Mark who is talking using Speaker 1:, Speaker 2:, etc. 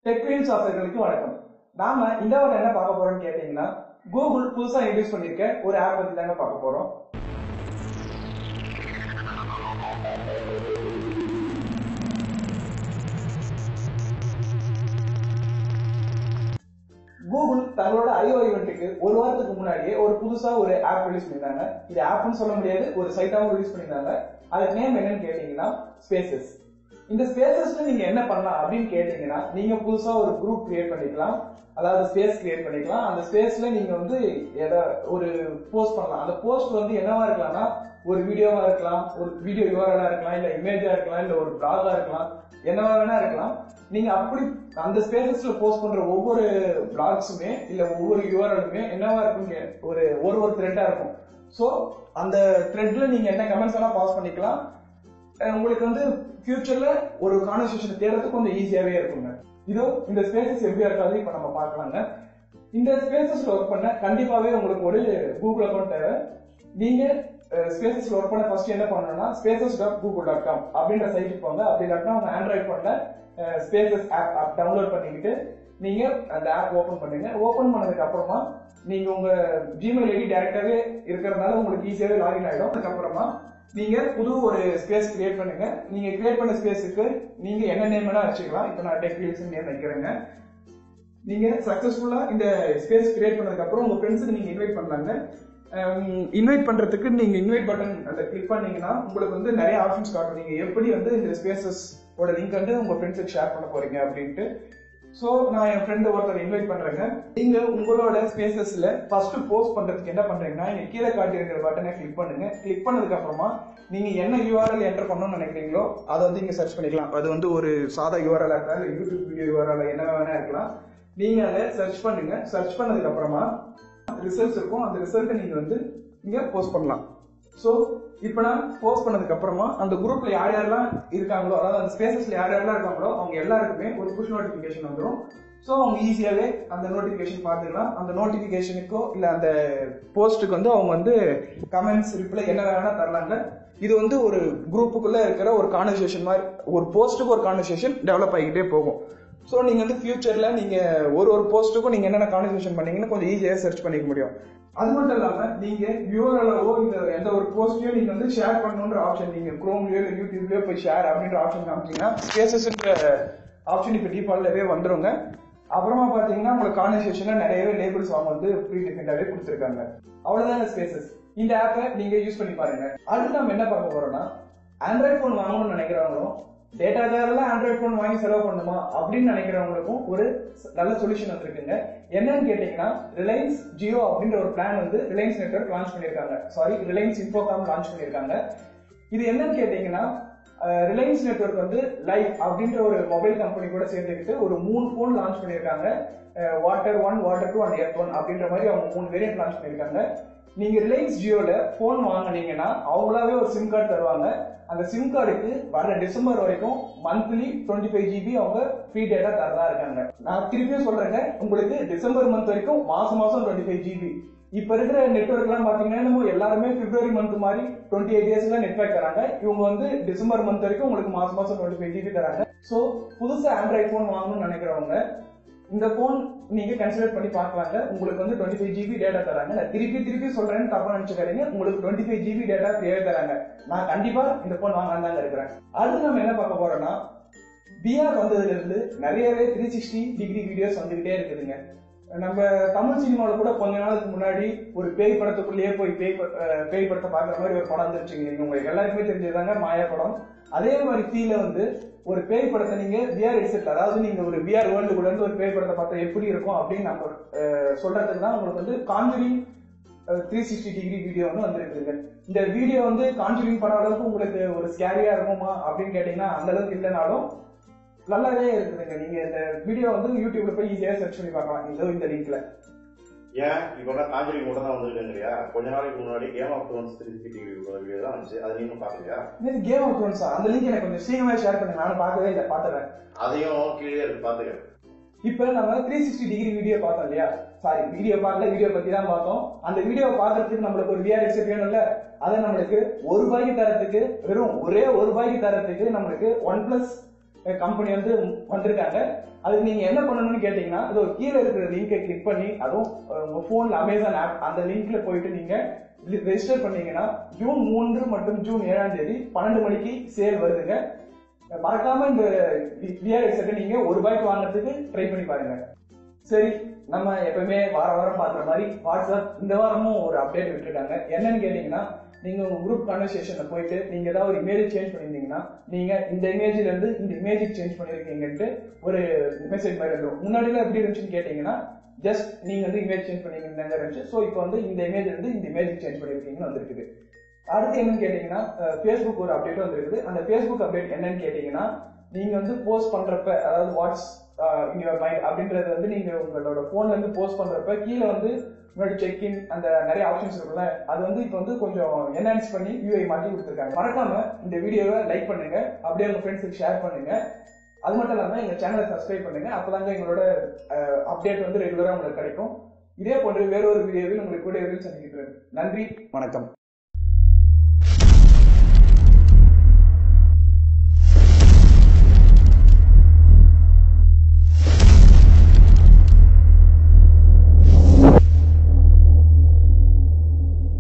Speaker 1: Tech wheels ஆஃபர்களுக்கு வணக்கம். நாம இந்த வாரம் என்ன பார்க்க போறோம்னு கேட்டீங்கன்னா, கூகுள் புதுசா இன்ட்ரோடியூஸ் பண்ணிருக்க ஒரு ஆப் பத்தி தாங்க பார்க்க போறோம். கூகுள் தங்களோட ஐஓ ஈவென்ட்டுக்கு ஒரு வாரத்துக்கு முன்னாடியே ஒரு புதுசா ஒரு ஆப் ரிலீஸ் பண்ணிருந்தாங்க. இது ஆப்னு சொல்ல முடியாது, ஒரு சைட்டாவும் ரிலீஸ் பண்ணிருந்தாங்க. அதுக்கு நேம் என்னன்னு கேட்டீங்கன்னா ஸ்பேசஸ். இந்த ஸ்பேசஸ்ல நீங்க என்ன பண்ணலாம் அப்படின்னு கேட்டீங்கன்னா, நீங்க புதுசா ஒரு குரூப் கிரியேட் பண்ணிக்கலாம், அதாவது ஸ்பேஸ் கிரியேட் பண்ணிக்கலாம். அந்த ஸ்பேஸ்ல நீங்க வந்து ஒரு போஸ்ட் பண்ணலாம். அந்த போஸ்ட் வந்து என்னவா இருக்கலாம்னா, ஒரு வீடியோவா இருக்கலாம், ஒரு வீடியோ யூஆர்எல்லா இருக்கலாம், இல்ல இமேஜா இருக்கலாம், இல்ல ஒரு பிளாகா இருக்கலாம், என்னவா வேணா இருக்கலாம். நீங்க அப்படி அந்த ஸ்பேசஸ்ல போஸ்ட் பண்ற ஒவ்வொரு பிளாக்ஸுமே இல்ல ஒவ்வொரு யூஆர்எல்லுமே என்னவா இருக்கும், ஒரு த்ரெட்டா இருக்கும். சோ அந்த த்ரெட்ல நீங்க என்ன கமெண்ட்ஸ் எல்லாம் பாஸ் பண்ணிக்கலாம். உங்களுக்கு வந்து ஃபியூச்சர்ல ஒரு கான்வர்சேஷன் தேடுறதுக்கு கொஞ்சம் ஈஸியாவே இருக்குங்க. இதோ இந்த ஸ்பேசஸ் எப்படி இருக்காது இப்ப நம்ம பார்க்கலாங்க. இந்த ஸ்பேசஸ்ல ஒர்க் பண்ண கண்டிப்பாவே உங்களுக்கு ஒரு கூகுள் அக்கௌண்ட் தேவை. நீங்க ஸ்பேசஸ்ல ஒர்க் பண்ண ஃபர்ஸ்ட் என்ன பண்ணணும்னா, spaces.google.com அப்படின்ற சைட்டுக்கு போங்க. அப்படி இல்லாட்டா உங்க ஆண்ட்ராய்ட் போன்ல ஸ்பேசஸ் ஆப் டவுன்லோட் பண்ணிக்கிட்டு நீங்க அந்த ஆப் ஓபன் பண்ணுங்க. ஓபன் பண்ணதுக்கு அப்புறமா நீங்க உங்க ஜிமெயில் ஐடி டைரக்டாவே இருக்கிறதுனால உங்களுக்கு ஈஸியாவே லாகின் ஆயிடும். அதுக்கப்புறமா நீங்க புது ஒரு ஸ்பேஸ் கிரியேட் பண்ணுங்க. நீங்க கிரியேட் பண்ண ஸ்பேஸுக்கு நீங்க என்ன நேம் வேணா வச்சுக்கலாம். இப்ப நான் டெக் வீல்ஸ் நேம் வைக்கிறேங்க. நீங்க சக்சஸ்ஃபுல்லா இந்த ஸ்பேஸ் கிரியேட் பண்ணதுக்கு அப்புறம் உங்க ஃப்ரெண்ட்ஸுக்கு நீங்க இன்வைட் பண்ணலாங்க. இன்வைட் பண்றதுக்கு நீங்க இன்வைட் பட்டன் அந்த கிளிக் பண்ணீங்கன்னா உங்களுக்கு வந்து நிறைய ஆப்ஷன்ஸ் காட்டும். நீங்க எப்படி வந்து இந்த ஸ்பேசஸ் ஓட லிங்க் வந்து உங்க ஃப்ரெண்ட்ஸுக்கு ஷேர் பண்ண போறீங்க அப்படின்ட்டு. சோ நான் என் ஃப்ரெண்ட் ஒருத்தர் இன்வைட் பண்றேங்க. நீங்க உங்களோட ஸ்பேசஸ்ல ஃபர்ஸ்ட் போஸ்ட் பண்றதுக்கு என்ன பண்றீங்கன்னா, இங்க கீழே காட்டி இருக்கிற பட்டனை கிளிக் பண்ணுங்க. கிளிக் பண்ணதுக்கு அப்புறமா நீங்க என்ன யூஆர்எல் என்டர் பண்ணணும்னு நினைக்கிறீங்களோ அதை வந்து இங்க சர்ச் பண்ணிக்கலாம். அது வந்து ஒரு சாதா யூஆர்எல் இருக்கலாம், இல்ல யூடியூப் வீடியோ யூஆர்எல் என்ன வேணா இருக்கலாம். நீங்க அதை சர்ச் பண்ணுங்க. சர்ச் பண்ணதுக்கு அப்புறமா ரிசல்ட்ஸ் இருக்கும். அந்த ரிசல்ட்டை நீங்க வந்து இங்க போஸ்ட் பண்ணலாம். சோ இப்ப நான் போஸ்ட் பண்ணதுக்கு அப்புறமா அந்த குரூப்ல யார் யாரெல்லாம் இருக்காங்களோ, அதாவது அந்த ஸ்பேசஸ்ல யார் யாரெல்லாம் இருக்காங்களோ அவங்க எல்லாருக்குமே ஒரு புஷ் நோட்டிபிகேஷன் வந்துடும். சோ அவங்க ஈஸியாவே அந்த நோட்டிபிகேஷன் பார்த்துக்கலாம். அந்த நோட்டிபிகேஷனுக்கோ இல்ல அந்த போஸ்ட்டுக்கு வந்து அவங்க வந்து கமெண்ட்ஸ் ரிப்ளை என்ன வேணா தரலாங்க. இது வந்து ஒரு குரூப்புக்குள்ள இருக்கிற ஒரு கான்வர்சேஷன் மாதிரி, ஒரு போஸ்ட்டுக்கு ஒரு கான்வர்சேஷன் டெவலப் ஆகிக்கிட்டே போகும். ஸோ நீங்க வந்து ஃபியூச்சர்ல நீங்க ஒரு போஸ்ட்டுக்கும் நீங்க என்னென்ன கான்வர்சேஷன் பண்ணீங்கன்னு கொஞ்சம் ஈஸியாக சர்ச் பண்ணிக்க முடியும். அது மட்டும் இல்லாம நீங்க யூஆர்எல்லோ இந்த எந்த ஒரு போஸ்ட்லயும் நீங்க வந்து ஷேர் பண்ணணுன்ற ஆப்ஷன், நீங்க குரோம்லயோ இல்ல யூடியூப்லயோ போய் ஷேர் அப்படின்ற ஆப்ஷன் காமிச்சீங்கன்னா ஸ்பேசஸ்ன்ற ஆப்ஷன் இப்ப டிஃபால்ட்டாவே வந்துருங்க. அப்புறமா பாத்தீங்கன்னா உங்களுக்கு கான்வர்சேஷன்ல நிறையவே லேபிள்ஸ் அவங்க வந்து ப்ரீ டிஃபைன்டாவே கொடுத்துருக்காங்க. அவ்வளவுதான் ஸ்பேசஸ். இந்த ஆப்பை நீங்க யூஸ் பண்ணி பாருங்க. அடுத்து நம்ம என்ன பார்க்க போறோம்னா, ஆண்ட்ராய்ட் போன் வாங்கணும்னு நினைக்கிறவங்களும் டேட்டாக்காரெல்லாம் ஆண்ட்ராய்ட் போன் வாங்கி செலவு பண்ணுமா அப்படின்னு நினைக்கிறவங்களுக்கும் ஒரு நல்ல சொல்யூஷன் வந்திருக்குங்க. என்னன்னு கேட்டீங்கன்னா, ரிலையன்ஸ் ஜியோ அப்படின்ற ஒரு பிளான் வந்து ரிலையன்ஸ் நெட்வொர்க் லான்ச் பண்ணிருக்காங்க. ரிலையன்ஸ் இன்ஃபோகாம் லான்ச் பண்ணிருக்காங்க. இது என்னன்னு கேட்டீங்கன்னா, ரிலையன்ஸ் நெட்வொர்க் வந்து லைஃப் அப்படின்ற ஒரு மொபைல் கம்பெனி கூட சேர்ந்துக்கிட்டு ஒரு 3 போன் லான்ச் பண்ணிருக்காங்க. வாட்டர் 1, வாட்டர் 2 அண்ட் எர்த் 1 அப்படின்ற மாதிரி அவங்க 3 வேரியன்ட் லான்ச் பண்ணிருக்காங்க. நீங்க ரிலையன்ஸ் ஜியோல போன் வாங்கினீங்கன்னா அவங்களாவே ஒரு சிம் கார்டு தருவாங்க. அந்த சிம் கார்டுக்கு வர டிசம்பர் வரைக்கும் மந்த்லி 25 GB அவங்க ஃப்ரீ டேட்டா தரதா இருக்காங்க. நான் திருப்பியும் சொல்றேங்க, உங்களுக்கு டிசம்பர் மந்த் வரைக்கும் மாசம் 25 GB. இப்ப இருக்கிற நெட்வொர்க் எல்லாம் பாத்தீங்கன்னா எல்லாருமே பிப்ரவரி மந்த் மாதிரி 28 டேஸ்ல நெட்வொர்க் தராங்க. இவங்க வந்து டிசம்பர் மந்த் வரைக்கும் உங்களுக்கு மாசம் 25 GB தராங்க. சோ புதுசா ஆண்ட்ராய்ட் போன் வாங்கணும்னு நினைக்கிறவங்க இந்த போன் நீங்க கன்சிடர் பண்ணி பார்க்கலாங்க. உங்களுக்கு வந்து 25 GB டேட்டா தராங்க. நான் திருப்பி சொல்றேன்னு தப்பா நினைச்சுக்காதீங்க. உங்களுக்கு 25 GB டேட்டா தேவை தராங்க. நான் கண்டிப்பா இந்த போன் வாங்கலாம் தான் இருக்கிறேன். அடுத்து நம்ம என்ன பார்க்க போறோம்னா, பிஆர் வந்ததுல இருந்து நிறையவே 360 டிகிரி வீடியோஸ் வந்துகிட்டே இருக்குதுங்க. நம்ம தமிழ் சினிமாவில கூட கொஞ்ச நாளுக்கு முன்னாடி ஒரு பேய் படத்துக்குள்ளேயே போய் பேய் படத்தை பாக்குற மாதிரி ஒரு படம் வந்துருச்சுங்க. உங்களுக்கு எல்லாருக்குமே தெரிஞ்சதுதாங்க மாயா படம். அதே மாதிரி ஃபீல வந்து ஒரு பேய் படத்தை நீங்க விஆர் ஹெட்செட், அதாவது நீங்க ஒரு விஆர் வேர்ல்டு கூட இருந்து ஒரு பேய் படத்தை பார்த்தா எப்படி இருக்கும் அப்படின்னு நம்ம சொல்றதுக்கு தான் உங்களுக்கு வந்து கான்ஜூரிங் 360 டிகிரி வீடியோ வந்து வந்துருக்குங்க. இந்த வீடியோ வந்து கான்ஜூரிங் படம் அளவுக்கு உங்களுக்கு ஒரு ஸ்கேரியா இருக்குமா அப்படின்னு கேட்டீங்கன்னா அந்த அளவுக்கு இல்லைனாலும் நல்லாவே இருக்குதுங்க. நீங்க இந்த வீடியோ வந்து யூடியூப்ல போய் ஈஸியா சர்ச் பண்ணி பார்க்கலாம். இதோ இந்த லிங்க்ல.
Speaker 2: ஏன் இப்ப காஞ்சுரிங் மட்டும் தான் வந்துருக்கேங்கறியா? கொஞ்ச நாளைக்கு முன்னாடி game of thrones 360 degree video தான் வந்துச்சு. அது நீங்க பாக்கலையா?
Speaker 1: இது கேம் ஆஃப் த்ரோன்ஸா? அந்த லிங்க் எனக்கு கொஞ்சம் சீக்கிரமா ஷேர் பண்ணுங்க. நானும் பார்க்கவே இல்லை, பாத்துறேன்.
Speaker 2: அதையும் கீழே இருக்கு, பாத்துக்க.
Speaker 1: இப்ப நம்ம 360 டிகிரி வீடியோ பார்த்தோம் இல்லையா? வீடியோ பார்க்கல, வீடியோ பத்தி தான் பார்த்தோம். அந்த வீடியோ பாக்குறதுக்கு நம்மளுக்கு ஒரு விஆர் ஹெட்செட் வேணும்ல, அதை நம்மளுக்கு ₹1 தரத்துக்கு, வெறும் ஒரே ₹1 தரத்துக்கு நம்மளுக்கு OnePlus கம்பெனி வந்து வந்திருக்காங்க. அதுக்கு நீங்க என்ன பண்ணணும்னு கேட்டீங்கன்னா இதோ கீழே இருக்கிற லிங்கை கிளிக் பண்ணி அதுவும் உங்க போன்ல அமேசான் ஆப் அந்த லிங்க்ல போயிட்டு நீங்க ரெஜிஸ்டர் பண்ணீங்கன்னா ஜூன் 3 மற்றும் ஜூன் 7ஆம் தேதி 12 மணிக்கு சேல் வருதுங்க. மறக்காம இந்த VR ஹெட்செட்டை நீங்க ₹1 வாங்குறதுக்கு ட்ரை பண்ணி பாருங்க. சரி, நம்ம எப்பவுமே வாரம் பாக்குற மாதிரி வாட்ஸ்அப் இந்த வாரமும் ஒரு அப்டேட் விட்டுருக்காங்க. என்னன்னு கேட்டீங்கன்னா நீங்க உங்க குரூப் கான்வர்சேஷன்ல போயிட்டு நீங்க ஏதாவது ஒரு இமேஜ் சேஞ்ச் பண்ணிருந்தீங்கன்னா நீங்க இந்த இமேஜ்ல இருந்து இந்த இமேஜ் சேஞ்ச் பண்ணிருக்கீங்கன்ட்டு ஒரு மெசேஜ் மாதிரி இருக்கும். முன்னாடிலாம் எப்படி இருந்துச்சுன்னு கேட்டீங்கன்னா ஜஸ்ட் நீங்க வந்து இமேஜ் சேஞ்ச் பண்ணிருந்தீங்க இருந்துச்சு. ஸோ இப்போ வந்து இந்த இமேஜ் இருந்து இந்த இமேஜ் சேஞ்ச் பண்ணிருக்கீங்கன்னு வந்திருக்குது. அடுத்து என்னன்னு கேட்டீங்கன்னா ஃபேஸ்புக் ஒரு அப்டேட் வந்திருக்குது. அந்த ஃபேஸ்புக் அப்டேட் என்னன்னு கேட்டீங்கன்னா நீங்க வந்து போஸ்ட் பண்றப்ப அதாவது வாட்ஸ் இன் யுவர் மைண்ட் அப்படின்றது வந்து நீங்க உங்களோட போன்ல இருந்து போஸ்ட் பண்றப்ப கீழே வந்து முன்னாடி செக்இன் அந்த நிறைய ஆப்ஷன்ஸ் இருக்குல்ல அது வந்து இப்போ வந்து கொஞ்சம் என்ஹான்ஸ் பண்ணி UI மாற்றி கொடுத்துருக்காங்க. மறக்காம இந்த வீடியோவை லைக் பண்ணுங்க, அப்படியே உங்க ஃப்ரெண்ட்ஸுக்கு ஷேர் பண்ணுங்க. அது மட்டும் இல்லாம எங்க சேனலை சப்ஸ்கிரைப் பண்ணுங்க. அப்பதாங்க எங்களோட அப்டேட் வந்து ரெகுலரா உங்களுக்கு கிடைக்கும். இதே போன்று வேறொரு வீடியோவில் உங்களுக்கு கூட சந்திக்கிறேன். நன்றி, வணக்கம்.